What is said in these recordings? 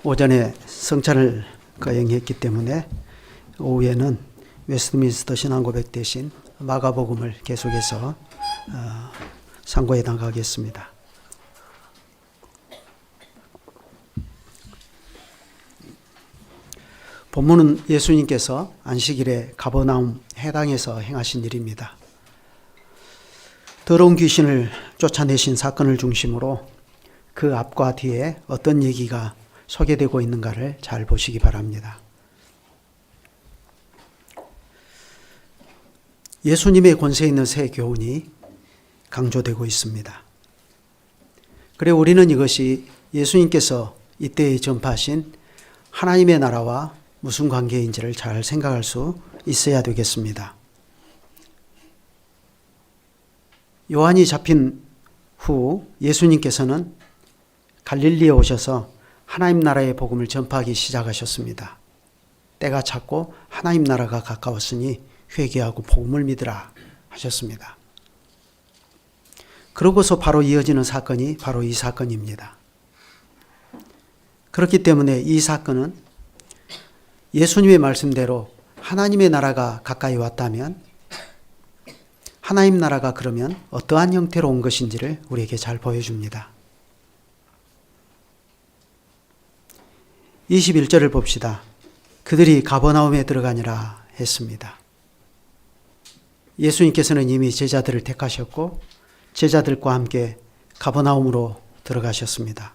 오전에 성찬을 거행했기 때문에 오후에는 웨스트민스터 신앙고백 대신 마가복음을 계속해서 상고해 나가겠습니다. 본문은 예수님께서 안식일에 가버나움 해당에서 행하신 일입니다. 더러운 귀신을 쫓아내신 사건을 중심으로 그 앞과 뒤에 어떤 얘기가 소개되고 있는가를 잘 보시기 바랍니다. 예수님의 권세 있는 새 교훈이 강조되고 있습니다. 그래 우리는 이것이 예수님께서 이때에 전파하신 하나님의 나라와 무슨 관계인지를 잘 생각할 수 있어야 되겠습니다. 요한이 잡힌 후 예수님께서는 갈릴리에 오셔서 하나님 나라의 복음을 전파하기 시작하셨습니다. 때가 찼고 하나님 나라가 가까웠으니 회개하고 복음을 믿으라 하셨습니다. 그러고서 바로 이어지는 사건이 바로 이 사건입니다. 그렇기 때문에 이 사건은 예수님의 말씀대로 하나님의 나라가 가까이 왔다면 하나님 나라가 그러면 어떠한 형태로 온 것인지를 우리에게 잘 보여줍니다. 21절을 봅시다. 그들이 가버나움에 들어가니라 했습니다. 예수님께서는 이미 제자들을 택하셨고 제자들과 함께 가버나움으로 들어가셨습니다.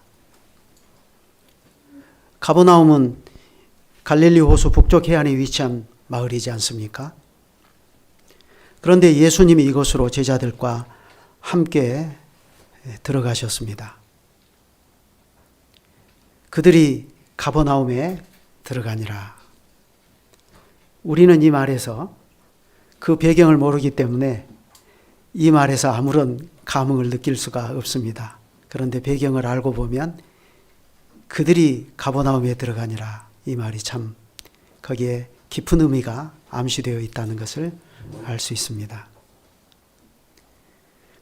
가버나움은 갈릴리 호수 북쪽 해안에 위치한 마을이지 않습니까? 그런데 예수님이 이곳으로 제자들과 함께 들어가셨습니다. 그들이 가버나움에 들어가니라. 우리는 이 말에서 그 배경을 모르기 때문에 이 말에서 아무런 감흥을 느낄 수가 없습니다. 그런데 배경을 알고 보면 그들이 가버나움에 들어가니라. 이 말이 참 거기에 깊은 의미가 암시되어 있다는 것을 알 수 있습니다.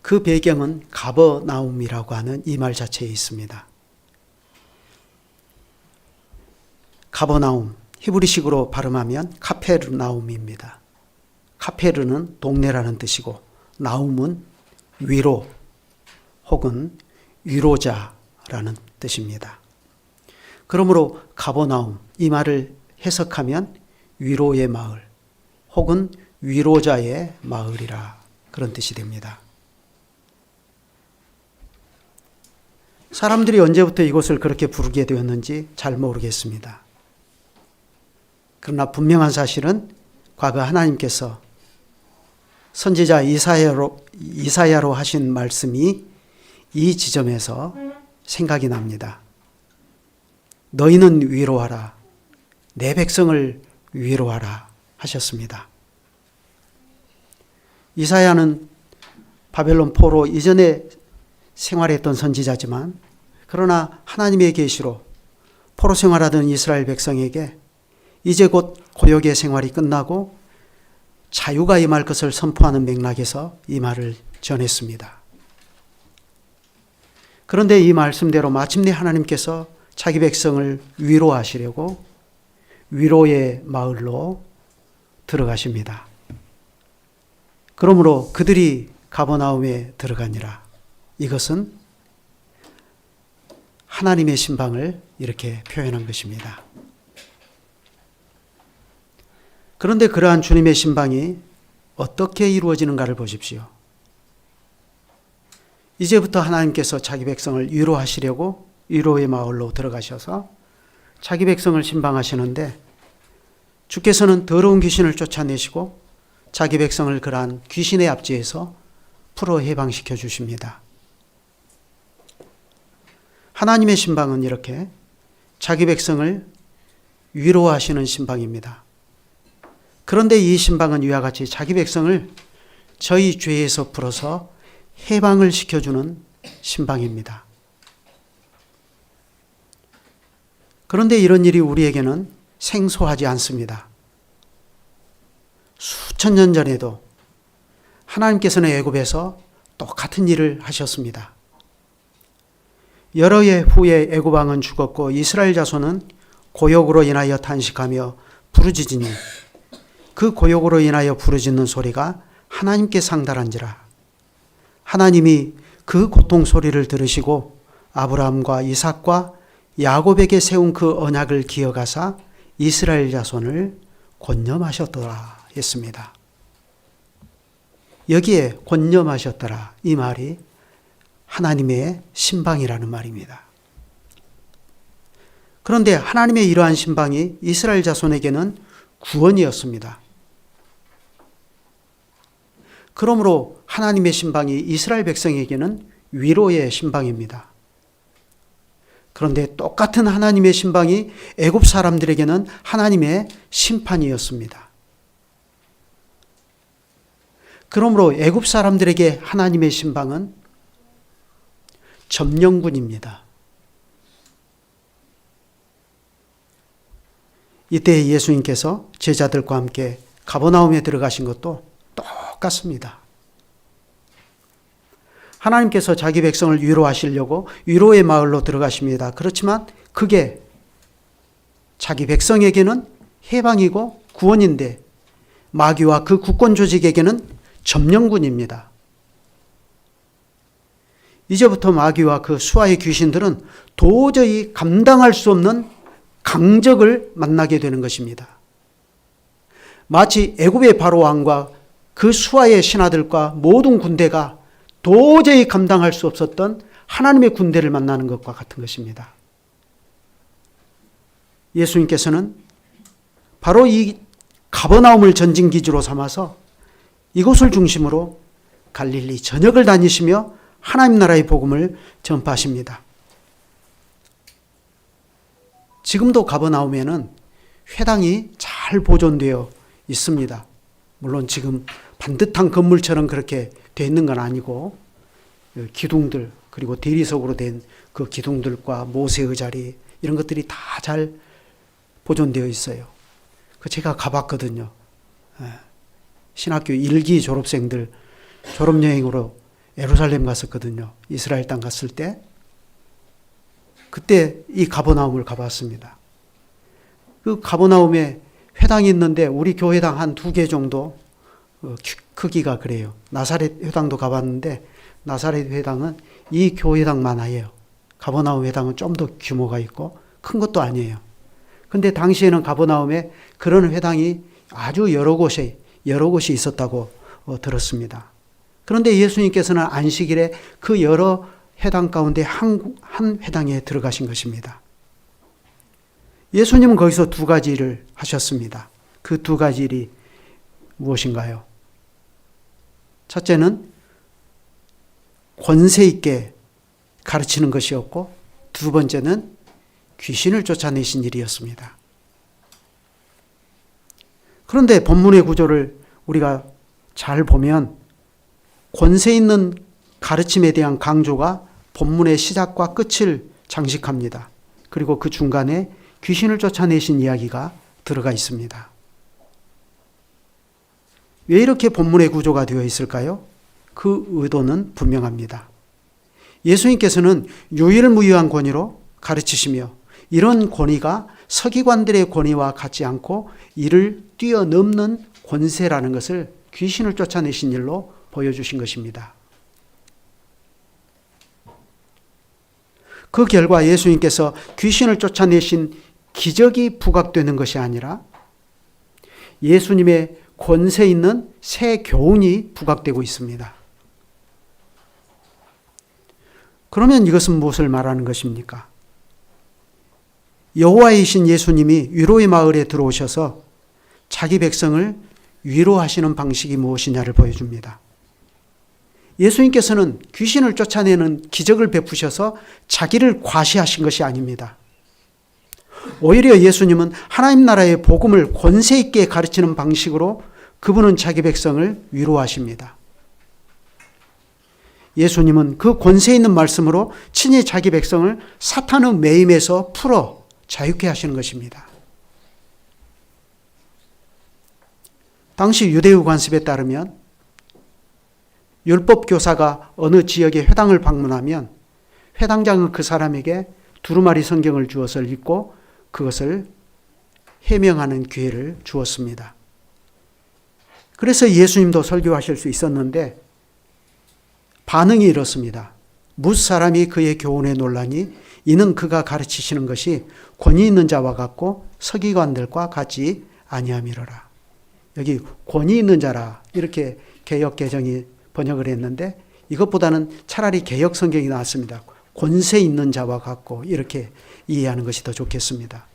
그 배경은 가버나움이라고 하는 이 말 자체에 있습니다. 가버나움, 히브리식으로 발음하면 카페르나움입니다. 카페르는 동네라는 뜻이고 나움은 위로 혹은 위로자라는 뜻입니다. 그러므로 가버나움, 이 말을 해석하면 위로의 마을 혹은 위로자의 마을이라 그런 뜻이 됩니다. 사람들이 언제부터 이곳을 그렇게 부르게 되었는지 잘 모르겠습니다. 그러나 분명한 사실은 과거 하나님께서 선지자 이사야로 하신 말씀이 이 지점에서 생각이 납니다. 너희는 위로하라. 내 백성을 위로하라 하셨습니다. 이사야는 바벨론 포로 이전에 생활했던 선지자지만 그러나 하나님의 계시로 포로 생활하던 이스라엘 백성에게 이제 곧 고역의 생활이 끝나고 자유가 임할 것을 선포하는 맥락에서 이 말을 전했습니다. 그런데 이 말씀대로 마침내 하나님께서 자기 백성을 위로하시려고 위로의 마을로 들어가십니다. 그러므로 그들이 가버나움에 들어가니라. 이것은 하나님의 신방을 이렇게 표현한 것입니다. 그런데 그러한 주님의 신방이 어떻게 이루어지는가를 보십시오. 이제부터 하나님께서 자기 백성을 위로하시려고 위로의 마을로 들어가셔서 자기 백성을 신방하시는데 주께서는 더러운 귀신을 쫓아내시고 자기 백성을 그러한 귀신의 압제에서 풀어 해방시켜 주십니다. 하나님의 신방은 이렇게 자기 백성을 위로하시는 신방입니다. 그런데 이 신방은 이와 같이 자기 백성을 저희 죄에서 풀어서 해방을 시켜주는 신방입니다. 그런데 이런 일이 우리에게는 생소하지 않습니다. 수천 년 전에도 하나님께서는 애굽에서 똑같은 일을 하셨습니다. 여러 해 후에 애굽 왕은 죽었고 이스라엘 자손은 고욕으로 인하여 탄식하며 부르짖으니 그 고욕으로 인하여 부르짖는 소리가 하나님께 상달한지라. 하나님이 그 고통 소리를 들으시고 아브라함과 이삭과 야곱에게 세운 그 언약을 기억하사 이스라엘 자손을 권념하셨더라 했습니다. 여기에 권념하셨더라 이 말이 하나님의 신방이라는 말입니다. 그런데 하나님의 이러한 신방이 이스라엘 자손에게는 구원이었습니다. 그러므로 하나님의 신방이 이스라엘 백성에게는 위로의 신방입니다. 그런데 똑같은 하나님의 신방이 애굽 사람들에게는 하나님의 심판이었습니다. 그러므로 애굽 사람들에게 하나님의 신방은 점령군입니다. 이때 예수님께서 제자들과 함께 가버나움에 들어가신 것도 똑같습니다. 하나님께서 자기 백성을 위로하시려고 위로의 마을로 들어가십니다. 그렇지만 그게 자기 백성에게는 해방이고 구원인데 마귀와 그 국권 조직에게는 점령군입니다. 이제부터 마귀와 그 수하의 귀신들은 도저히 감당할 수 없는 강적을 만나게 되는 것입니다. 마치 애굽의 바로 왕과 그 수하의 신하들과 모든 군대가 도저히 감당할 수 없었던 하나님의 군대를 만나는 것과 같은 것입니다. 예수님께서는 바로 이 가버나움을 전진기지로 삼아서 이곳을 중심으로 갈릴리 전역을 다니시며 하나님 나라의 복음을 전파하십니다. 지금도 가버나움에는 회당이 잘 보존되어 있습니다. 물론 지금 반듯한 건물처럼 그렇게 되어 있는 건 아니고 기둥들 그리고 대리석으로 된 그 기둥들과 모세의 자리 이런 것들이 다 잘 보존되어 있어요. 그 제가 가봤거든요. 신학교 1기 졸업생들 졸업여행으로 예루살렘 갔었거든요. 이스라엘 땅 갔을 때 그때 이 가버나움을 가봤습니다. 그 가버나움에 회당이 있는데 우리 교회당 한 2개 정도 크기가 그래요. 나사렛 회당도 가봤는데 나사렛 회당은 이 교회당만 해요. 가버나움 회당은 좀 더 규모가 있고 큰 것도 아니에요. 근데 당시에는 가버나움에 그런 회당이 아주 여러 곳이 있었다고 들었습니다. 그런데 예수님께서는 안식일에 그 여러 회당 가운데 한 회당에 들어가신 것입니다. 예수님은 거기서 2가지를 하셨습니다. 그 2가지 일이 무엇인가요? 첫째는 권세 있게 가르치는 것이었고 2번째는 귀신을 쫓아내신 일이었습니다. 그런데 본문의 구조를 우리가 잘 보면 권세 있는 가르침에 대한 강조가 본문의 시작과 끝을 장식합니다. 그리고 그 중간에 귀신을 쫓아내신 이야기가 들어가 있습니다. 왜 이렇게 본문의 구조가 되어 있을까요? 그 의도는 분명합니다. 예수님께서는 유일무이한 권위로 가르치시며 이런 권위가 서기관들의 권위와 같지 않고 이를 뛰어넘는 권세라는 것을 귀신을 쫓아내신 일로 보여주신 것입니다. 그 결과 예수님께서 귀신을 쫓아내신 기적이 부각되는 것이 아니라 예수님의 권세 있는 새 교훈이 부각되고 있습니다. 그러면 이것은 무엇을 말하는 것입니까? 여호와이신 예수님이 위로의 마을에 들어오셔서 자기 백성을 위로하시는 방식이 무엇이냐를 보여줍니다. 예수님께서는 귀신을 쫓아내는 기적을 베푸셔서 자기를 과시하신 것이 아닙니다. 오히려 예수님은 하나님 나라의 복음을 권세 있게 가르치는 방식으로 그분은 자기 백성을 위로하십니다. 예수님은 그 권세 있는 말씀으로 친히 자기 백성을 사탄의 매임에서 풀어 자유케 하시는 것입니다. 당시 유대의 관습에 따르면 율법 교사가 어느 지역의 회당을 방문하면 회당장은 그 사람에게 두루마리 성경을 주어서 읽고 그것을 해명하는 기회를 주었습니다. 그래서 예수님도 설교하실 수 있었는데 반응이 이렇습니다. 뭇 사람이 그의 교훈에 놀라니 이는 그가 가르치시는 것이 권위 있는 자와 같고 서기관들과 같지 아니함이로라. 여기 권위 있는 자라 이렇게 개역 개정이 번역을 했는데 이것보다는 차라리 개역 성경이 나왔습니다. 권세 있는 자와 같고 이렇게 이해하는 것이 더 좋겠습니다.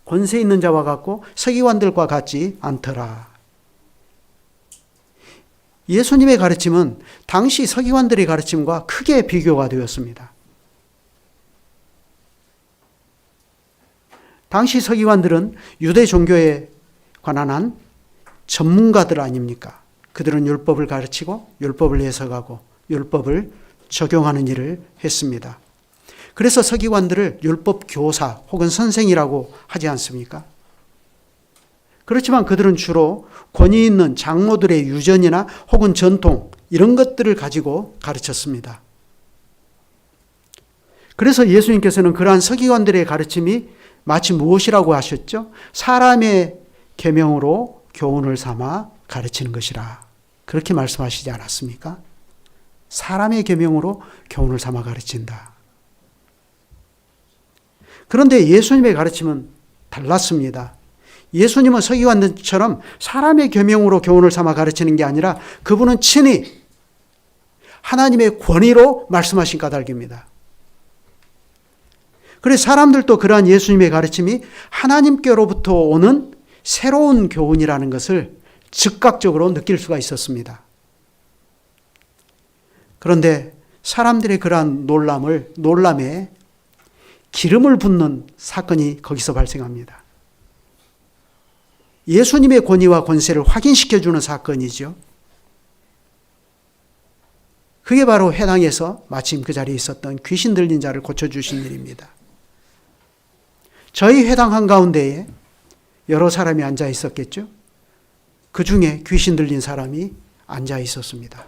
권세 있는 자와 같고 서기관들과 같지 않더라. 예수님의 가르침은 당시 서기관들의 가르침과 크게 비교가 되었습니다. 당시 서기관들은 유대 종교에 관한 한 전문가들 아닙니까? 그들은 율법을 가르치고 율법을 해석하고 율법을 적용하는 일을 했습니다. 그래서 서기관들을 율법 교사 혹은 선생이라고 하지 않습니까? 그렇지만 그들은 주로 권위 있는 장로들의 유전이나 혹은 전통 이런 것들을 가지고 가르쳤습니다. 그래서 예수님께서는 그러한 서기관들의 가르침이 마치 무엇이라고 하셨죠? 사람의 계명으로 교훈을 삼아 가르치는 것이라. 그렇게 말씀하시지 않았습니까? 사람의 계명으로 교훈을 삼아 가르친다. 그런데 예수님의 가르침은 달랐습니다. 예수님은 서기관들처럼 사람의 계명으로 교훈을 삼아 가르치는 게 아니라 그분은 친히 하나님의 권위로 말씀하신 까닭입니다. 그래서 사람들도 그러한 예수님의 가르침이 하나님께로부터 오는 새로운 교훈이라는 것을 즉각적으로 느낄 수가 있었습니다. 그런데 사람들의 그러한 놀람에 기름을 붓는 사건이 거기서 발생합니다. 예수님의 권위와 권세를 확인시켜주는 사건이죠. 그게 바로 회당에서 마침 그 자리에 있었던 귀신 들린 자를 고쳐주신 일입니다. 저희 회당 한가운데에 여러 사람이 앉아 있었겠죠. 그 중에 귀신 들린 사람이 앉아 있었습니다.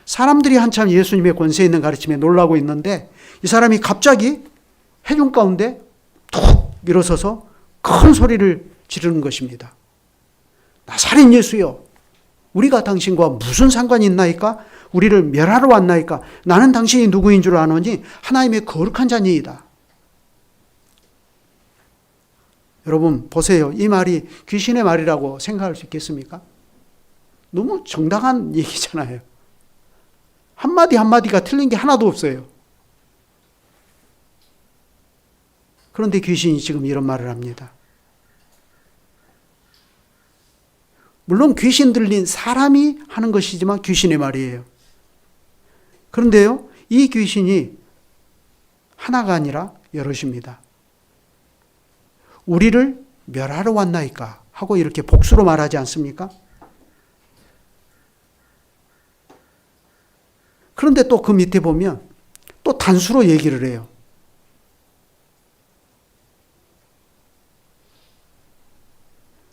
사람들이 한참 예수님의 권세 있는 가르침에 놀라고 있는데 이 사람이 갑자기 회중 가운데 툭 일어서서 큰 소리를 지르는 것입니다. 나사렛 예수여, 우리가 당신과 무슨 상관이 있나이까? 우리를 멸하러 왔나이까? 나는 당신이 누구인 줄 아노니 하나님의 거룩한 자니이다. 여러분 보세요. 이 말이 귀신의 말이라고 생각할 수 있겠습니까? 너무 정당한 얘기잖아요. 한마디 한마디가 틀린 게 하나도 없어요. 그런데 귀신이 지금 이런 말을 합니다. 물론 귀신 들린 사람이 하는 것이지만 귀신의 말이에요. 그런데요, 이 귀신이 하나가 아니라 여럿입니다. 우리를 멸하러 왔나이까 하고 이렇게 복수로 말하지 않습니까? 그런데 또 그 밑에 보면 또 단수로 얘기를 해요.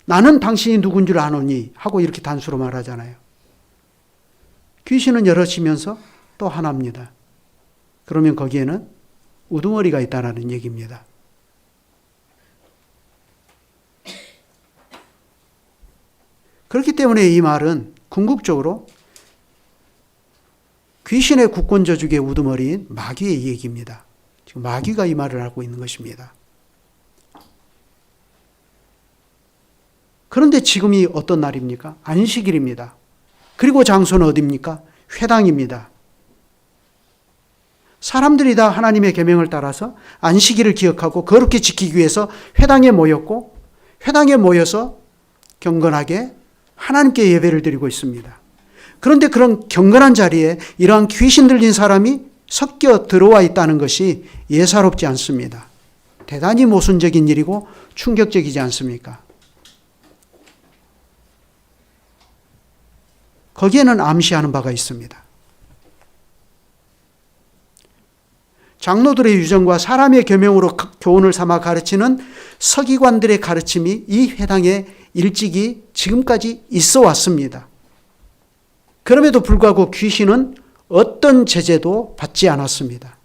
나는 당신이 누군 줄 아노니 하고 이렇게 단수로 말하잖아요. 귀신은 여럿이면서 또 하나입니다. 그러면 거기에는 우두머리가 있다는 얘기입니다. 그렇기 때문에 이 말은 궁극적으로 귀신의 국권저주의 우두머리인 마귀의 얘기입니다. 지금 마귀가 이 말을 하고 있는 것입니다. 그런데 지금이 어떤 날입니까? 안식일입니다. 그리고 장소는 어디입니까? 회당입니다. 사람들이 다 하나님의 계명을 따라서 안식일을 기억하고 거룩히 지키기 위해서 회당에 모였고 회당에 모여서 경건하게 하나님께 예배를 드리고 있습니다. 그런데 그런 경건한 자리에 이러한 귀신 들린 사람이 섞여 들어와 있다는 것이 예사롭지 않습니다. 대단히 모순적인 일이고 충격적이지 않습니까? 거기에는 암시하는 바가 있습니다. 장로들의 유전과 사람의 계명으로 교훈을 삼아 가르치는 서기관들의 가르침이 이 회당에 일찍이 지금까지 있어 왔습니다. 그럼에도 불구하고 귀신은 어떤 제재도 받지 않았습니다.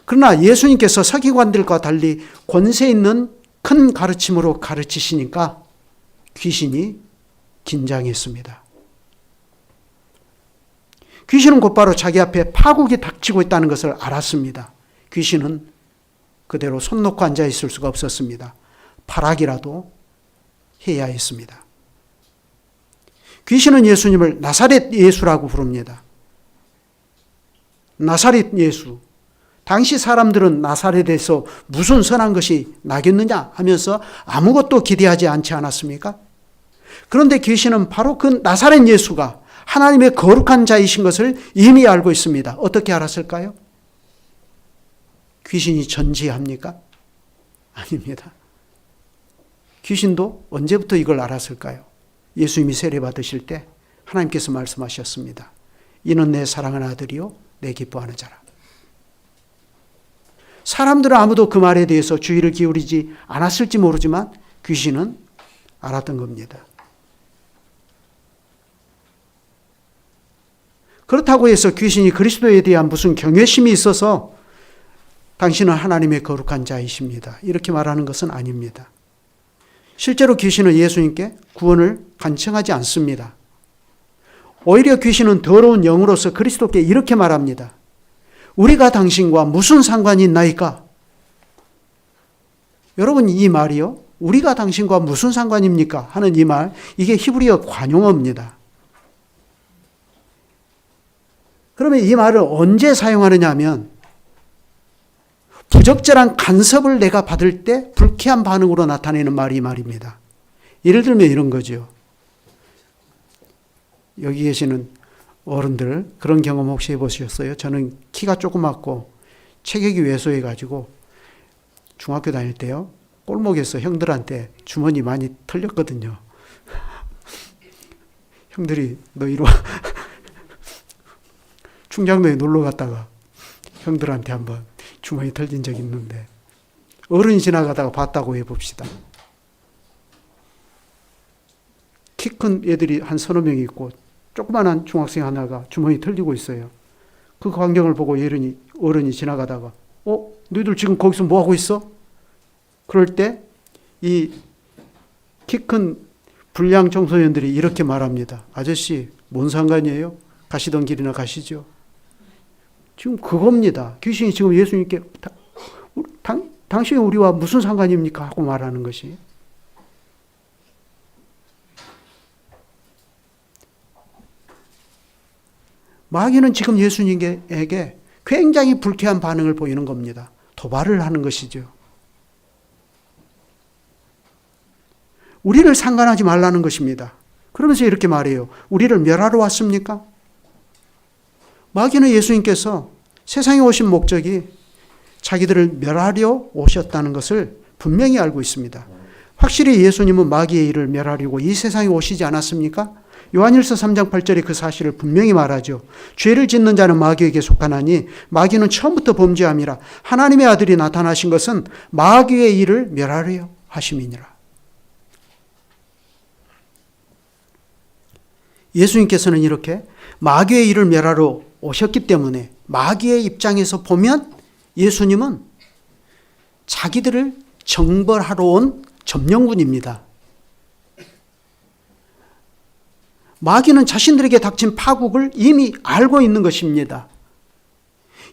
그러나 예수님께서 서기관들과 달리 권세 있는 큰 가르침으로 가르치시니까 귀신이 긴장했습니다. 귀신은 곧바로 자기 앞에 파국이 닥치고 있다는 것을 알았습니다. 귀신은 그대로 손 놓고 앉아 있을 수가 없었습니다. 발악이라도 해야 했습니다. 귀신은 예수님을 나사렛 예수라고 부릅니다. 나사렛 예수. 당시 사람들은 나사렛에서 무슨 선한 것이 나겠느냐 하면서 아무것도 기대하지 않지 않았습니까? 그런데 귀신은 바로 그 나사렛 예수가 하나님의 거룩한 자이신 것을 이미 알고 있습니다. 어떻게 알았을까요? 귀신이 전지합니까? 아닙니다. 귀신도 언제부터 이걸 알았을까요? 예수님이 세례받으실 때 하나님께서 말씀하셨습니다. 이는 내 사랑하는 아들이요 내 기뻐하는 자라. 사람들은 아무도 그 말에 대해서 주의를 기울이지 않았을지 모르지만 귀신은 알았던 겁니다. 그렇다고 해서 귀신이 그리스도에 대한 무슨 경외심이 있어서 당신은 하나님의 거룩한 자이십니다, 이렇게 말하는 것은 아닙니다. 실제로 귀신은 예수님께 구원을 간청하지 않습니다. 오히려 귀신은 더러운 영으로서 그리스도께 이렇게 말합니다. 우리가 당신과 무슨 상관이 있나이까? 여러분, 이 말이요, 우리가 당신과 무슨 상관입니까? 하는 이 말, 이게 히브리어 관용어입니다. 그러면 이 말을 언제 사용하느냐 하면 부적절한 간섭을 내가 받을 때 불쾌한 반응으로 나타내는 말이 이 말입니다. 예를 들면 이런 거죠. 여기 계시는 어른들 그런 경험 혹시 해보셨어요? 저는 키가 조그맣고 체격이 왜소해가지고 중학교 다닐 때요, 골목에서 형들한테 주머니 많이 털렸거든요. 형들이 너 이리 와. 충장도에 놀러 갔다가 형들한테 한번 주머니 털린 적이 있는데, 어른이 지나가다가 봤다고 해봅시다. 키 큰 애들이 한 서너 명이 있고 조그만한 중학생 하나가 주머니 털리고 있어요. 그 광경을 보고 어른이 지나가다가 너희들 지금 거기서 뭐 하고 있어? 그럴 때 이 키 큰 불량 청소년들이 이렇게 말합니다. 아저씨, 뭔 상관이에요? 가시던 길이나 가시죠. 지금 그겁니다. 귀신이 지금 예수님께 당신이 우리와 무슨 상관입니까? 하고 말하는 것이. 마귀는 지금 예수님에게 굉장히 불쾌한 반응을 보이는 겁니다. 도발을 하는 것이죠. 우리를 상관하지 말라는 것입니다. 그러면서 이렇게 말해요. 우리를 멸하러 왔습니까? 마귀는 예수님께서 세상에 오신 목적이 자기들을 멸하려 오셨다는 것을 분명히 알고 있습니다. 확실히 예수님은 마귀의 일을 멸하려고 이 세상에 오시지 않았습니까? 요한일서 3장 8절에 그 사실을 분명히 말하죠. 죄를 짓는 자는 마귀에게 속하나니 마귀는 처음부터 범죄함이라. 하나님의 아들이 나타나신 것은 마귀의 일을 멸하려 하심이니라. 예수님께서는 이렇게 마귀의 일을 멸하러 오셨기 때문에 마귀의 입장에서 보면 예수님은 자기들을 정벌하러 온 점령군입니다. 마귀는 자신들에게 닥친 파국을 이미 알고 있는 것입니다.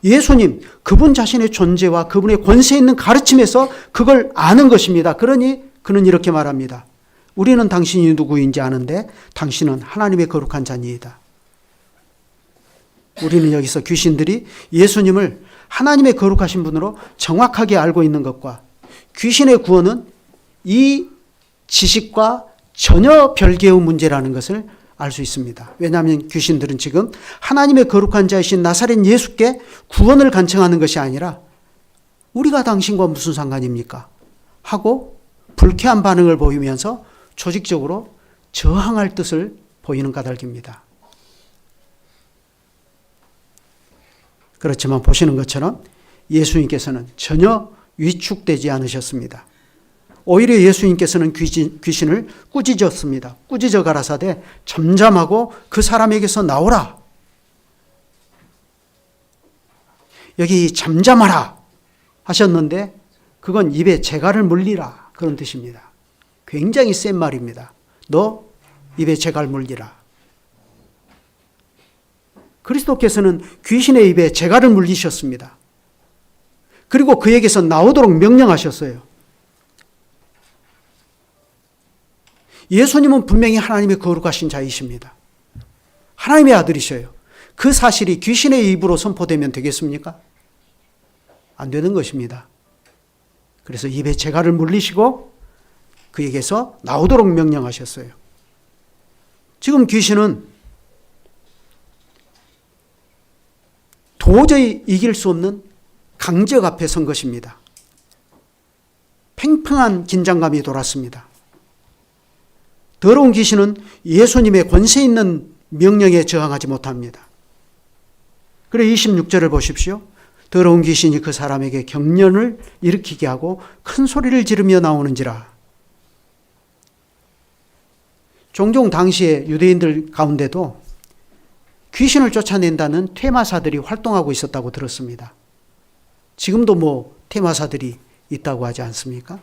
예수님, 그분 자신의 존재와 그분의 권세 있는 가르침에서 그걸 아는 것입니다. 그러니 그는 이렇게 말합니다. 우리는 당신이 누구인지 아는데 당신은 하나님의 거룩한 자니이다. 우리는 여기서 귀신들이 예수님을 하나님의 거룩하신 분으로 정확하게 알고 있는 것과 귀신의 구원은 이 지식과 전혀 별개의 문제라는 것을 알 수 있습니다. 왜냐하면 귀신들은 지금 하나님의 거룩한 자이신 나사렛 예수께 구원을 간청하는 것이 아니라 우리가 당신과 무슨 상관입니까? 하고 불쾌한 반응을 보이면서 조직적으로 저항할 뜻을 보이는 까닭입니다. 그렇지만 보시는 것처럼 예수님께서는 전혀 위축되지 않으셨습니다. 오히려 예수님께서는 귀신을 꾸짖었습니다. 꾸짖어 가라사대 잠잠하고 그 사람에게서 나오라, 여기 잠잠하라 하셨는데 그건 입에 재갈을 물리라 그런 뜻입니다. 굉장히 센 말입니다. 너 입에 재갈 물리라. 그리스도께서는 귀신의 입에 재갈을 물리셨습니다. 그리고 그에게서 나오도록 명령하셨어요. 예수님은 분명히 하나님의 거룩하신 자이십니다. 하나님의 아들이셔요. 그 사실이 귀신의 입으로 선포되면 되겠습니까? 안 되는 것입니다. 그래서 입에 재갈을 물리시고 그에게서 나오도록 명령하셨어요. 지금 귀신은 도저히 이길 수 없는 강적 앞에 선 것입니다. 팽팽한 긴장감이 돌았습니다. 더러운 귀신은 예수님의 권세 있는 명령에 저항하지 못합니다. 그래 26절을 보십시오. 더러운 귀신이 그 사람에게 경련을 일으키게 하고 큰 소리를 지르며 나오는지라. 종종 당시에 유대인들 가운데도 귀신을 쫓아낸다는 퇴마사들이 활동하고 있었다고 들었습니다. 지금도 퇴마사들이 있다고 하지 않습니까?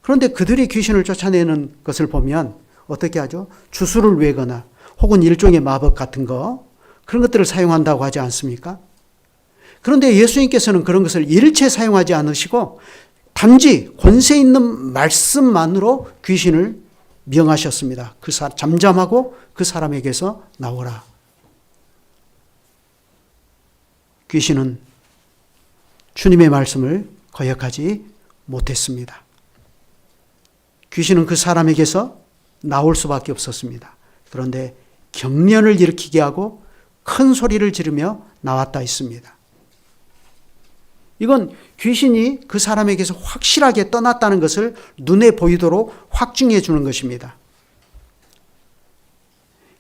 그런데 그들이 귀신을 쫓아내는 것을 보면 어떻게 하죠? 주술을 외거나 혹은 일종의 마법 같은 그런 것들을 사용한다고 하지 않습니까? 그런데 예수님께서는 그런 것을 일체 사용하지 않으시고 단지 권세 있는 말씀만으로 귀신을 명하셨습니다. 잠잠하고 그 사람에게서 나오라. 귀신은 주님의 말씀을 거역하지 못했습니다. 귀신은 그 사람에게서 나올 수밖에 없었습니다. 그런데 경련을 일으키게 하고 큰 소리를 지르며 나왔다 했습니다. 이건 귀신이 그 사람에게서 확실하게 떠났다는 것을 눈에 보이도록 확증해 주는 것입니다.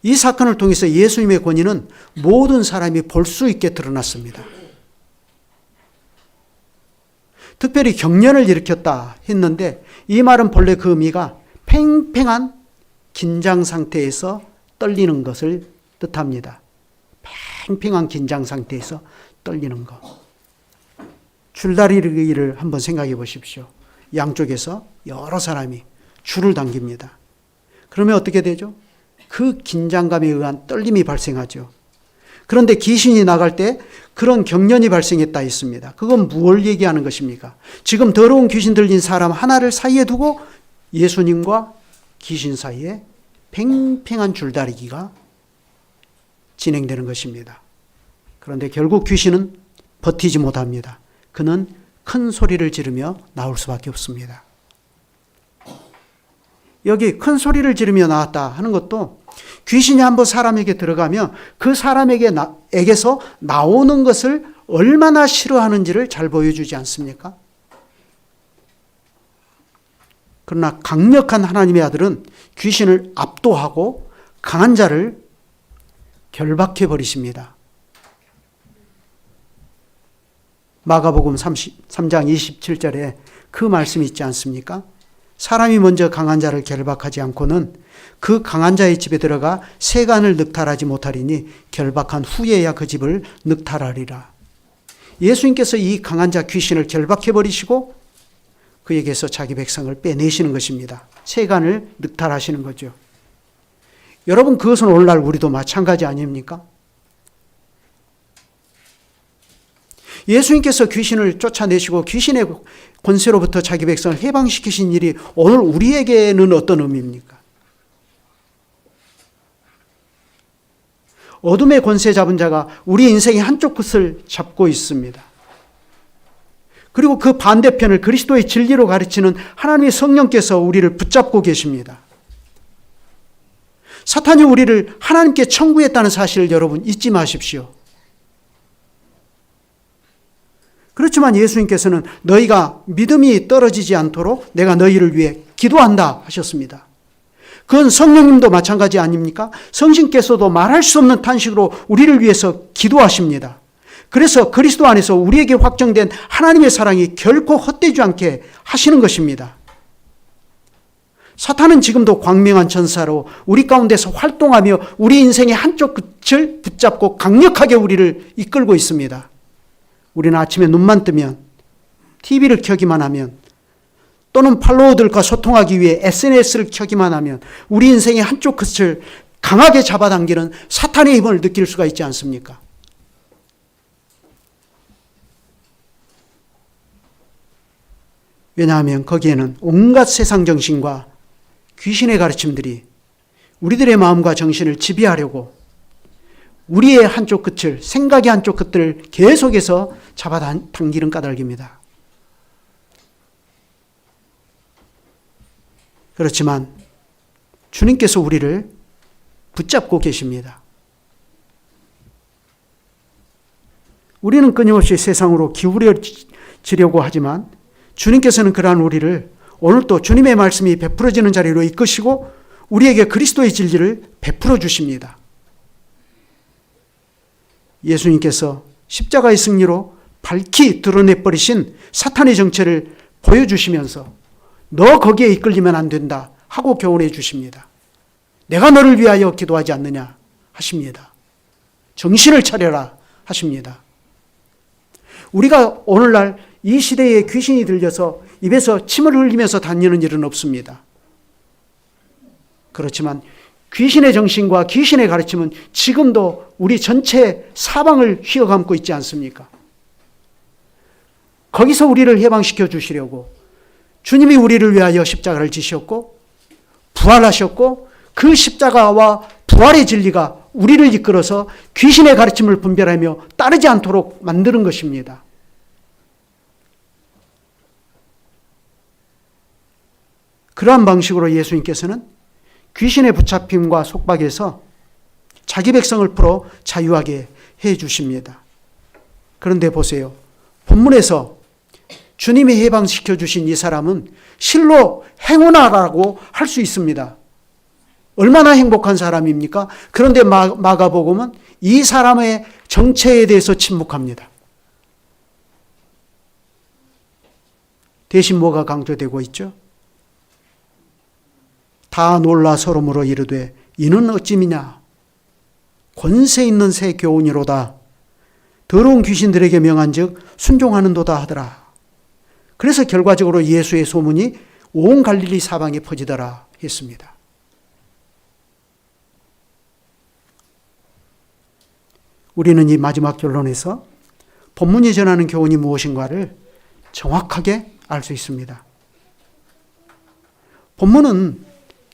이 사건을 통해서 예수님의 권위는 모든 사람이 볼 수 있게 드러났습니다. 특별히 경련을 일으켰다 했는데 이 말은 본래 그 의미가 팽팽한 긴장 상태에서 떨리는 것을 뜻합니다. 팽팽한 긴장 상태에서 떨리는 것. 줄다리기를 한번 생각해 보십시오. 양쪽에서 여러 사람이 줄을 당깁니다. 그러면 어떻게 되죠? 그 긴장감에 의한 떨림이 발생하죠. 그런데 귀신이 나갈 때 그런 경련이 발생했다 했습니다. 그건 무엇을 얘기하는 것입니까? 지금 더러운 귀신 들린 사람 하나를 사이에 두고 예수님과 귀신 사이에 팽팽한 줄다리기가 진행되는 것입니다. 그런데 결국 귀신은 버티지 못합니다. 그는 큰 소리를 지르며 나올 수밖에 없습니다. 여기 큰 소리를 지르며 나왔다 하는 것도 귀신이 한번 사람에게 들어가면 그 사람에게서 나오는 것을 얼마나 싫어하는지를 잘 보여주지 않습니까? 그러나 강력한 하나님의 아들은 귀신을 압도하고 강한 자를 결박해 버리십니다. 마가복음 3장 27절에 그 말씀이 있지 않습니까? 사람이 먼저 강한 자를 결박하지 않고는 그 강한 자의 집에 들어가 세간을 늑탈하지 못하리니 결박한 후에야 그 집을 늑탈하리라. 예수님께서 이 강한 자 귀신을 결박해 버리시고 그에게서 자기 백성을 빼내시는 것입니다. 세간을 늑탈하시는 거죠. 여러분, 그것은 오늘날 우리도 마찬가지 아닙니까? 예수님께서 귀신을 쫓아내시고 귀신의 권세로부터 자기 백성을 해방시키신 일이 오늘 우리에게는 어떤 의미입니까? 어둠의 권세 잡은 자가 우리 인생의 한쪽 끝을 잡고 있습니다. 그리고 그 반대편을 그리스도의 진리로 가르치는 하나님의 성령께서 우리를 붙잡고 계십니다. 사탄이 우리를 하나님께 청구했다는 사실을 여러분 잊지 마십시오. 그렇지만 예수님께서는 너희가 믿음이 떨어지지 않도록 내가 너희를 위해 기도한다 하셨습니다. 그건 성령님도 마찬가지 아닙니까? 성신께서도 말할 수 없는 탄식으로 우리를 위해서 기도하십니다. 그래서 그리스도 안에서 우리에게 확정된 하나님의 사랑이 결코 헛되지 않게 하시는 것입니다. 사탄은 지금도 광명한 전사로 우리 가운데서 활동하며 우리 인생의 한쪽 끝을 붙잡고 강력하게 우리를 이끌고 있습니다. 우리는 아침에 눈만 뜨면, TV를 켜기만 하면, 또는 팔로워들과 소통하기 위해 SNS를 켜기만 하면 우리 인생의 한쪽 끝을 강하게 잡아당기는 사탄의 힘을 느낄 수가 있지 않습니까? 왜냐하면 거기에는 온갖 세상 정신과 귀신의 가르침들이 우리들의 마음과 정신을 지배하려고 우리의 한쪽 끝을, 생각의 한쪽 끝을 계속해서 잡아당기는 까닭입니다. 그렇지만 주님께서 우리를 붙잡고 계십니다. 우리는 끊임없이 세상으로 기울여지려고 하지만 주님께서는 그러한 우리를 오늘도 주님의 말씀이 베풀어지는 자리로 이끄시고 우리에게 그리스도의 진리를 베풀어 주십니다. 예수님께서 십자가의 승리로 밝히 드러내버리신 사탄의 정체를 보여주시면서 너 거기에 이끌리면 안 된다 하고 교훈해 주십니다. 내가 너를 위하여 기도하지 않느냐 하십니다. 정신을 차려라 하십니다. 우리가 오늘날 이 시대에 귀신이 들려서 입에서 침을 흘리면서 다니는 일은 없습니다. 그렇지만 귀신의 정신과 귀신의 가르침은 지금도 우리 전체 사방을 휘어감고 있지 않습니까? 거기서 우리를 해방시켜 주시려고 주님이 우리를 위하여 십자가를 지셨고 부활하셨고 그 십자가와 부활의 진리가 우리를 이끌어서 귀신의 가르침을 분별하며 따르지 않도록 만드는 것입니다. 그러한 방식으로 예수님께서는 귀신의 붙잡힘과 속박에서 자기 백성을 풀어 자유하게 해 주십니다. 그런데 보세요. 본문에서 주님이 해방시켜 주신 이 사람은 실로 행운아라고 할 수 있습니다. 얼마나 행복한 사람입니까? 그런데 마가복음은 이 사람의 정체에 대해서 침묵합니다. 대신 뭐가 강조되고 있죠? 다 놀라 서름으로 이르되 이는 어찌미냐 권세 있는 새 교훈이로다 더러운 귀신들에게 명한즉 순종하는도다 하더라. 그래서 결과적으로 예수의 소문이 온 갈릴리 사방에 퍼지더라 했습니다. 우리는 이 마지막 결론에서 본문이 전하는 교훈이 무엇인가를 정확하게 알 수 있습니다. 본문은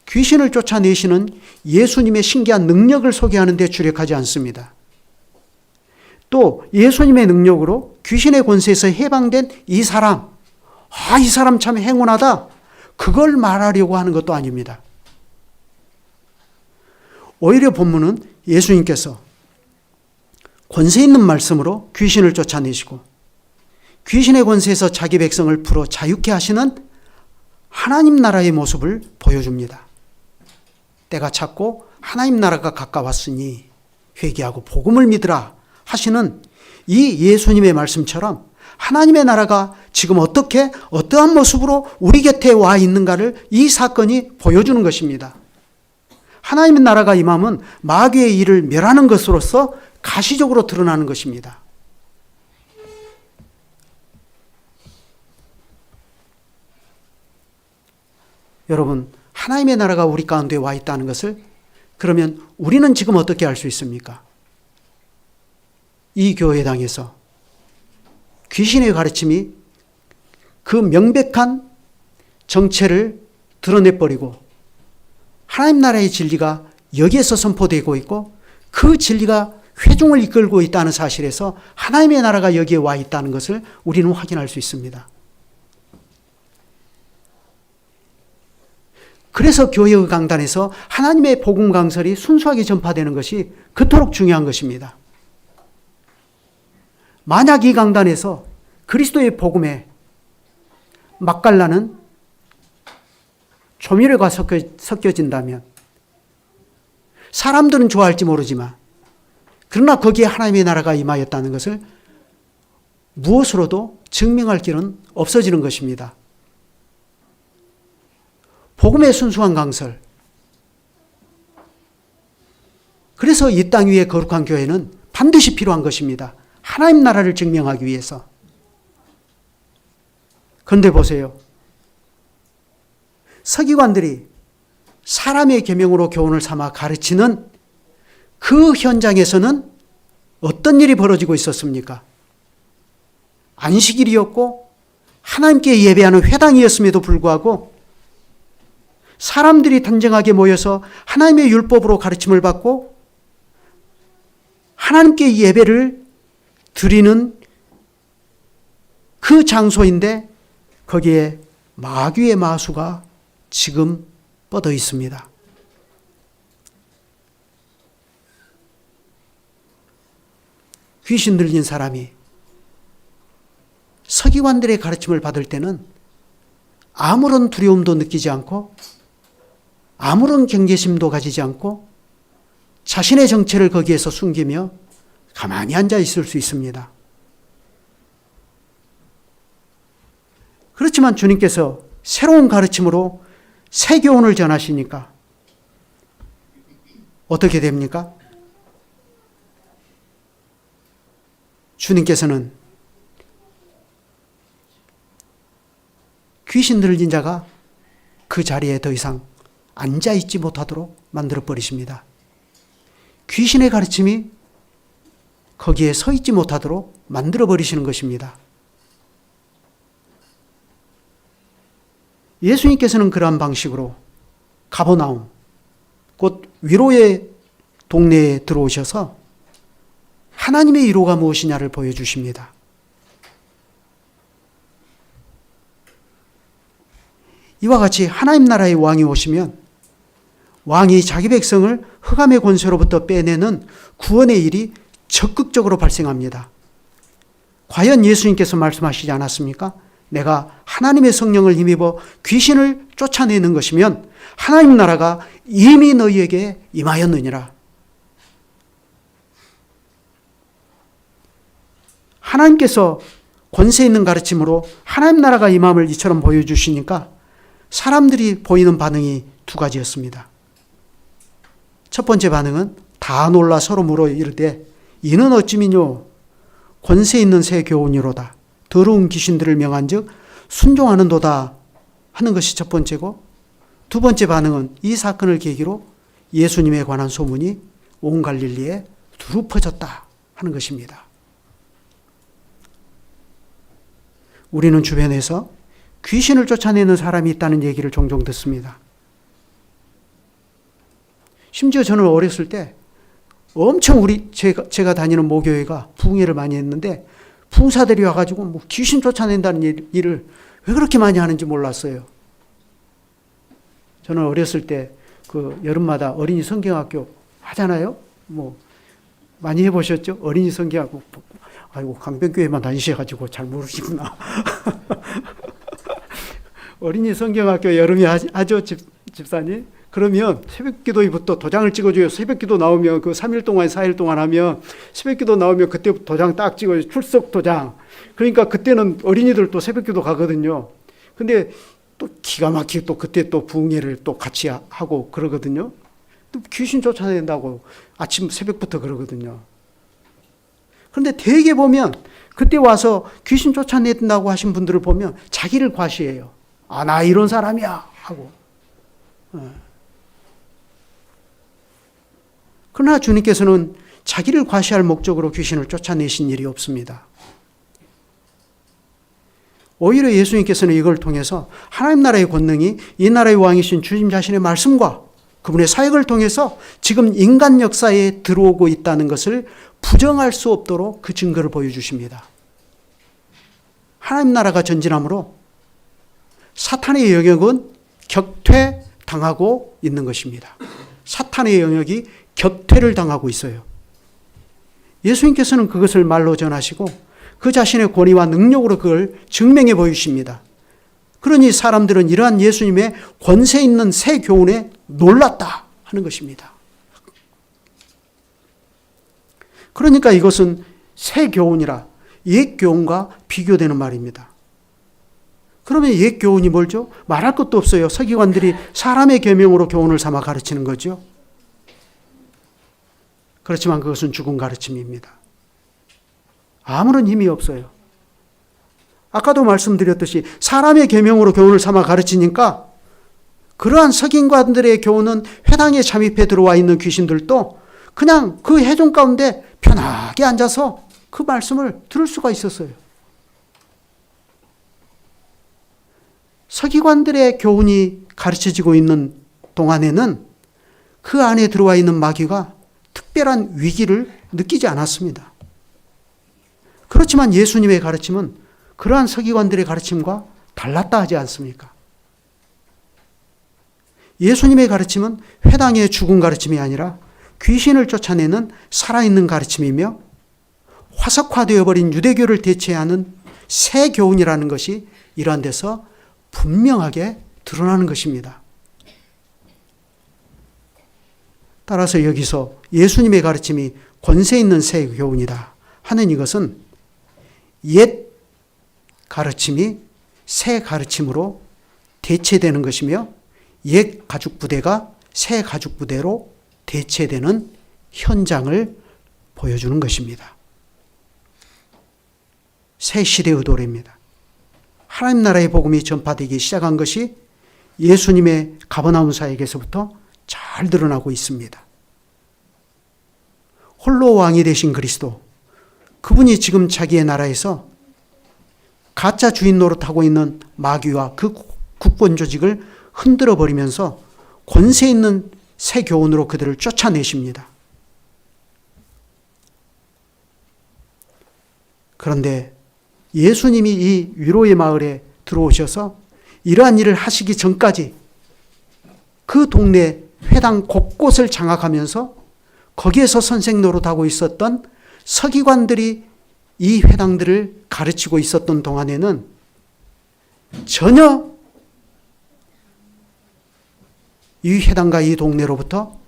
귀신을 쫓아내시는 예수님의 신기한 능력을 소개하는 데 주력하지 않습니다. 또 예수님의 능력으로 귀신의 권세에서 해방된 이 사람, 이 사람 참 행운하다, 그걸 말하려고 하는 것도 아닙니다. 오히려 본문은 예수님께서 권세 있는 말씀으로 귀신을 쫓아내시고 귀신의 권세에서 자기 백성을 풀어 자유케 하시는 하나님 나라의 모습을 보여줍니다. 때가 찼고 하나님 나라가 가까웠으니 회개하고 복음을 믿으라 하시는 이 예수님의 말씀처럼 하나님의 나라가 지금 어떠한 모습으로 우리 곁에 와 있는가를 이 사건이 보여주는 것입니다. 하나님의 나라가 임함은 마귀의 일을 멸하는 것으로서 가시적으로 드러나는 것입니다. 여러분, 하나님의 나라가 우리 가운데 와 있다는 것을 그러면 우리는 지금 어떻게 알 수 있습니까? 이 교회당에서 귀신의 가르침이 그 명백한 정체를 드러내버리고 하나님 나라의 진리가 여기에서 선포되고 있고 그 진리가 회중을 이끌고 있다는 사실에서 하나님의 나라가 여기에 와 있다는 것을 우리는 확인할 수 있습니다. 그래서 교회의 강단에서 하나님의 복음 강설이 순수하게 전파되는 것이 그토록 중요한 것입니다. 만약 이 강단에서 그리스도의 복음에 맛깔나는 조미료가 섞여진다면 사람들은 좋아할지 모르지만 그러나 거기에 하나님의 나라가 임하였다는 것을 무엇으로도 증명할 길은 없어지는 것입니다. 복음의 순수한 강설. 그래서 이 땅 위에 거룩한 교회는 반드시 필요한 것입니다. 하나님 나라를 증명하기 위해서. 그런데 보세요. 서기관들이 사람의 계명으로 교훈을 삼아 가르치는 그 현장에서는 어떤 일이 벌어지고 있었습니까? 안식일이었고 하나님께 예배하는 회당이었음에도 불구하고 사람들이 단정하게 모여서 하나님의 율법으로 가르침을 받고 하나님께 예배를 드리는 그 장소인데 거기에 마귀의 마수가 지금 뻗어 있습니다. 귀신 들린 사람이 서기관들의 가르침을 받을 때는 아무런 두려움도 느끼지 않고 아무런 경계심도 가지지 않고 자신의 정체를 거기에서 숨기며 가만히 앉아 있을 수 있습니다. 그렇지만 주님께서 새로운 가르침으로 새 교훈을 전하시니까 어떻게 됩니까? 주님께서는 귀신 들린 자가 그 자리에 더 이상 앉아있지 못하도록 만들어버리십니다. 귀신의 가르침이 거기에 서 있지 못하도록 만들어버리시는 것입니다. 예수님께서는 그러한 방식으로 가버나움, 곧 위로의 동네에 들어오셔서 하나님의 위로가 무엇이냐를 보여주십니다. 이와 같이 하나님 나라의 왕이 오시면 왕이 자기 백성을 흑암의 권세로부터 빼내는 구원의 일이 적극적으로 발생합니다. 과연 예수님께서 말씀하시지 않았습니까? 내가 하나님의 성령을 힘입어 귀신을 쫓아내는 것이면 하나님 나라가 이미 너희에게 임하였느니라. 하나님께서 권세 있는 가르침으로 하나님 나라가 임함을 이처럼 보여주시니까 사람들이 보이는 반응이 두 가지였습니다. 첫 번째 반응은 다 놀라 서로 물어 이르되 이는 어찌미뇨 권세 있는 새 교훈이로다. 더러운 귀신들을 명한즉 순종하는도다 하는 것이 첫 번째고, 두 번째 반응은 이 사건을 계기로 예수님에 관한 소문이 온 갈릴리에 두루 퍼졌다 하는 것입니다. 우리는 주변에서 귀신을 쫓아내는 사람이 있다는 얘기를 종종 듣습니다. 심지어 저는 어렸을 때 엄청 제가 다니는 모교회가 부흥회를 많이 했는데 부사들이 와가지고 뭐 귀신 쫓아낸다는 일을 왜 그렇게 많이 하는지 몰랐어요. 저는 어렸을 때 그 여름마다 어린이 성경학교 하잖아요. 뭐 많이 해보셨죠? 어린이 성경학교. 아이고 강변교회만 다니셔가지고 잘 모르시구나. 어린이 성경학교 여름에 하죠, 집사님? 그러면 새벽기도부터 도장을 찍어줘요. 새벽기도 나오면 그 3일 동안 4일 동안 하면 새벽기도 나오면 그때부터 도장 딱 찍어요. 출석 도장. 그러니까 그때는 어린이들도 새벽기도 가거든요. 근데 또 기가 막히게 또 그때 또 부흥회를 또 같이 하고 그러거든요. 또 귀신 쫓아낸다고 아침 새벽부터 그러거든요. 그런데 대개 보면 그때 와서 귀신 쫓아낸다고 하신 분들을 보면 자기를 과시해요. 아, 나 이런 사람이야 하고. 그러나 주님께서는 자기를 과시할 목적으로 귀신을 쫓아내신 일이 없습니다. 오히려 예수님께서는 이걸 통해서 하나님 나라의 권능이 이 나라의 왕이신 주님 자신의 말씀과 그분의 사역을 통해서 지금 인간 역사에 들어오고 있다는 것을 부정할 수 없도록 그 증거를 보여주십니다. 하나님 나라가 전진함으로 사탄의 영역은 격퇴당하고 있는 것입니다. 사탄의 영역이 격퇴를 당하고 있어요. 예수님께서는 그것을 말로 전하시고 그 자신의 권위와 능력으로 그걸 증명해 보이십니다. 그러니 사람들은 이러한 예수님의 권세 있는 새 교훈에 놀랐다 하는 것입니다. 그러니까 이것은 새 교훈이라 옛 교훈과 비교되는 말입니다. 그러면 옛 교훈이 뭘죠? 말할 것도 없어요. 서기관들이 사람의 계명으로 교훈을 삼아 가르치는 거죠. 그렇지만 그것은 죽은 가르침입니다. 아무런 힘이 없어요. 아까도 말씀드렸듯이 사람의 계명으로 교훈을 삼아 가르치니까 그러한 서기관들의 교훈은 회당에 잠입해 들어와 있는 귀신들도 그냥 그 회중 가운데 편하게 앉아서 그 말씀을 들을 수가 있었어요. 서기관들의 교훈이 가르쳐지고 있는 동안에는 그 안에 들어와 있는 마귀가 특별한 위기를 느끼지 않았습니다. 그렇지만 예수님의 가르침은 그러한 서기관들의 가르침과 달랐다 하지 않습니까? 예수님의 가르침은 회당의 죽은 가르침이 아니라 귀신을 쫓아내는 살아있는 가르침이며 화석화되어 버린 유대교를 대체하는 새 교훈이라는 것이 이러한 데서 분명하게 드러나는 것입니다. 따라서 여기서 예수님의 가르침이 권세 있는 새 교훈이다 하는 이것은 옛 가르침이 새 가르침으로 대체되는 것이며 옛 가죽 부대가 새 가죽 부대로 대체되는 현장을 보여주는 것입니다. 새 시대의 도래입니다. 하나님 나라의 복음이 전파되기 시작한 것이 예수님의 가버나움 사역에서부터 잘 드러나고 있습니다. 홀로 왕이 되신 그리스도, 그분이 지금 자기의 나라에서 가짜 주인 노릇하고 있는 마귀와 그 국권 조직을 흔들어 버리면서 권세 있는 새 교훈으로 그들을 쫓아내십니다. 그런데 예수님이 이 위로의 마을에 들어오셔서 이러한 일을 하시기 전까지 그 동네 회당 곳곳을 장악하면서 거기에서 선생 노릇하고 있었던 서기관들이 이 회당들을 가르치고 있었던 동안에는 전혀 이 회당과 이 동네로부터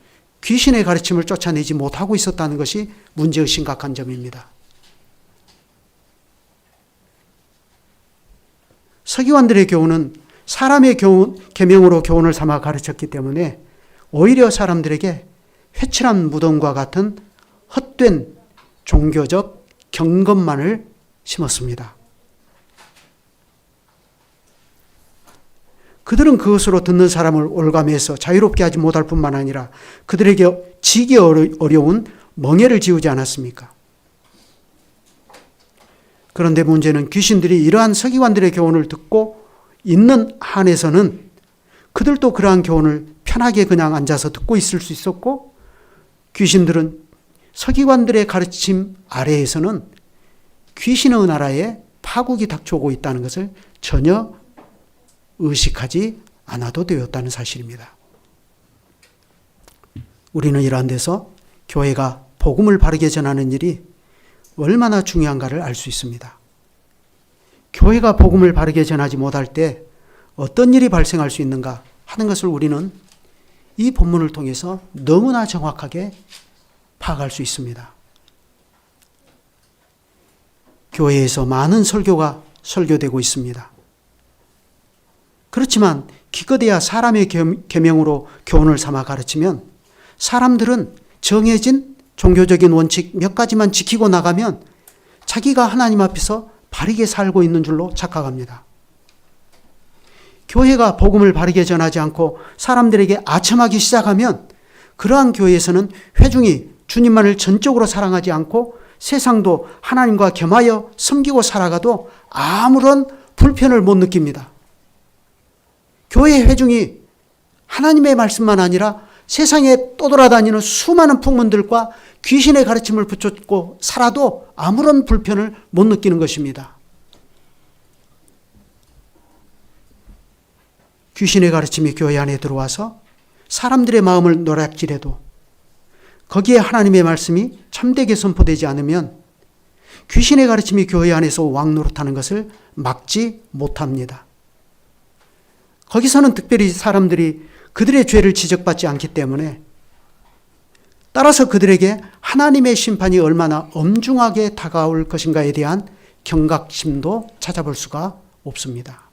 귀신의 가르침을 쫓아내지 못하고 있었다는 것이 문제의 심각한 점입니다. 서기관들의 교훈은 사람의 계명으로 교훈을 삼아 가르쳤기 때문에 오히려 사람들에게 회칠한 무덤과 같은 헛된 종교적 경건만을 심었습니다. 그들은 그것으로 듣는 사람을 올감해서 자유롭게 하지 못할 뿐만 아니라 그들에게 지기 어려운 멍해를 지우지 않았습니까? 그런데 문제는 귀신들이 이러한 서기관들의 교훈을 듣고 있는 한에서는 그들도 그러한 교훈을 편하게 그냥 앉아서 듣고 있을 수 있었고, 귀신들은 서기관들의 가르침 아래에서는 귀신의 나라에 파국이 닥쳐오고 있다는 것을 전혀 의식하지 않아도 되었다는 사실입니다. 우리는 이러한 데서 교회가 복음을 바르게 전하는 일이 얼마나 중요한가를 알 수 있습니다. 교회가 복음을 바르게 전하지 못할 때 어떤 일이 발생할 수 있는가 하는 것을 우리는 이 본문을 통해서 너무나 정확하게 파악할 수 있습니다. 교회에서 많은 설교가 설교되고 있습니다. 그렇지만 기껏해야 사람의 계명으로 교훈을 삼아 가르치면 사람들은 정해진 종교적인 원칙 몇 가지만 지키고 나가면 자기가 하나님 앞에서 바르게 살고 있는 줄로 착각합니다. 교회가 복음을 바르게 전하지 않고 사람들에게 아첨하기 시작하면 그러한 교회에서는 회중이 주님만을 전적으로 사랑하지 않고 세상도 하나님과 겸하여 섬기고 살아가도 아무런 불편을 못 느낍니다. 교회 회중이 하나님의 말씀만 아니라 세상에 떠돌아다니는 수많은 풍문들과 귀신의 가르침을 붙잡고 살아도 아무런 불편을 못 느끼는 것입니다. 귀신의 가르침이 교회 안에 들어와서 사람들의 마음을 노략질해도 거기에 하나님의 말씀이 참되게 선포되지 않으면 귀신의 가르침이 교회 안에서 왕노릇하는 것을 막지 못합니다. 거기서는 특별히 사람들이 그들의 죄를 지적받지 않기 때문에 따라서 그들에게 하나님의 심판이 얼마나 엄중하게 다가올 것인가에 대한 경각심도 찾아볼 수가 없습니다.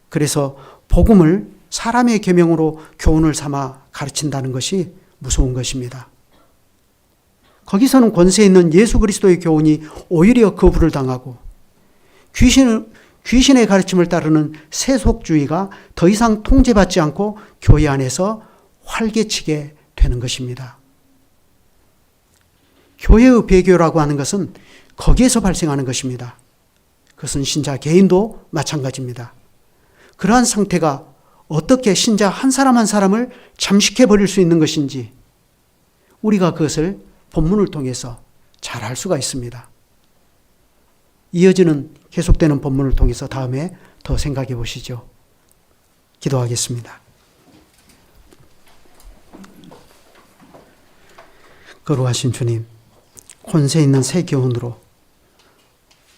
그래서 복음을 사람의 계명으로 교훈을 삼아 가르친다는 것이 무서운 것입니다. 거기서는 권세 있는 예수 그리스도의 교훈이 오히려 거부를 당하고 귀신의 가르침을 따르는 세속주의가 더 이상 통제받지 않고 교회 안에서 활개치게 되는 것입니다. 교회의 배교라고 하는 것은 거기에서 발생하는 것입니다. 그것은 신자 개인도 마찬가지입니다. 그러한 상태가 어떻게 신자 한 사람 한 사람을 잠식해버릴 수 있는 것인지 우리가 그것을 본문을 통해서 잘 알 수가 있습니다. 이어지는 계속되는 본문을 통해서 다음에 더 생각해 보시죠. 기도하겠습니다. 거룩하신 주님, 권세 있는 새 교훈으로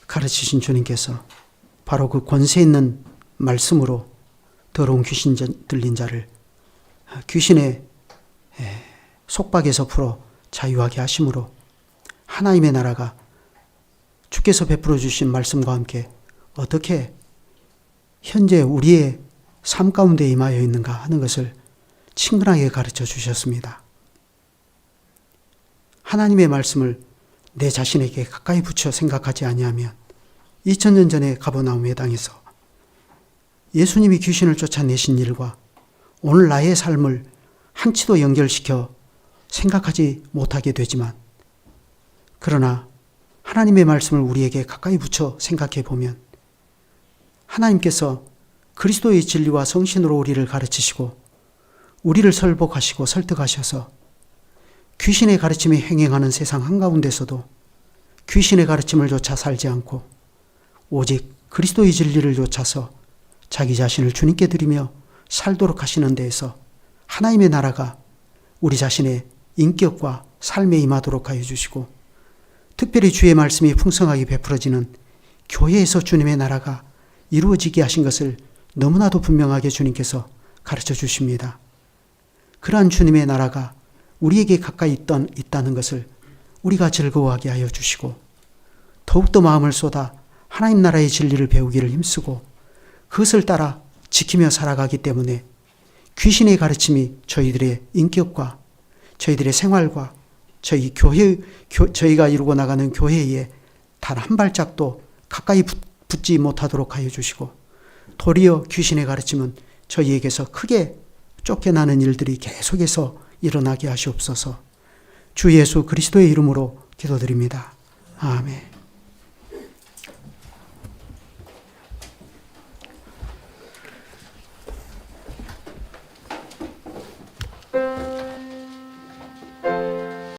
가르치신 주님께서 바로 그 권세 있는 말씀으로 더러운 귀신 들린 자를 귀신의 속박에서 풀어 자유하게 하심으로 하나님의 나라가 주께서 베풀어 주신 말씀과 함께 어떻게 현재 우리의 삶 가운데 임하여 있는가 하는 것을 친근하게 가르쳐 주셨습니다. 하나님의 말씀을 내 자신에게 가까이 붙여 생각하지 아니하면 2000년 전에 가버나움의 땅에서 예수님이 귀신을 쫓아내신 일과 오늘 나의 삶을 한치도 연결시켜 생각하지 못하게 되지만, 그러나 하나님의 말씀을 우리에게 가까이 붙여 생각해 보면 하나님께서 그리스도의 진리와 성신으로 우리를 가르치시고 우리를 설복하시고 설득하셔서 귀신의 가르침이 행행하는 세상 한가운데서도 귀신의 가르침을 좇아 살지 않고 오직 그리스도의 진리를 좇아서 자기 자신을 주님께 드리며 살도록 하시는 데에서 하나님의 나라가 우리 자신의 인격과 삶에 임하도록 하여 주시고, 특별히 주의 말씀이 풍성하게 베풀어지는 교회에서 주님의 나라가 이루어지게 하신 것을 너무나도 분명하게 주님께서 가르쳐 주십니다. 그러한 주님의 나라가 우리에게 가까이 있다는 것을 우리가 즐거워하게 하여 주시고, 더욱더 마음을 쏟아 하나님 나라의 진리를 배우기를 힘쓰고 그것을 따라 지키며 살아가기 때문에 귀신의 가르침이 저희들의 인격과 저희들의 생활과 저희가 이루고 나가는 교회에 단 한 발짝도 가까이 붙지 못하도록 하여 주시고, 도리어 귀신의 가르침은 저희에게서 크게 쫓겨나는 일들이 계속해서 일어나게 하시옵소서. 주 예수 그리스도의 이름으로 기도드립니다. 아멘.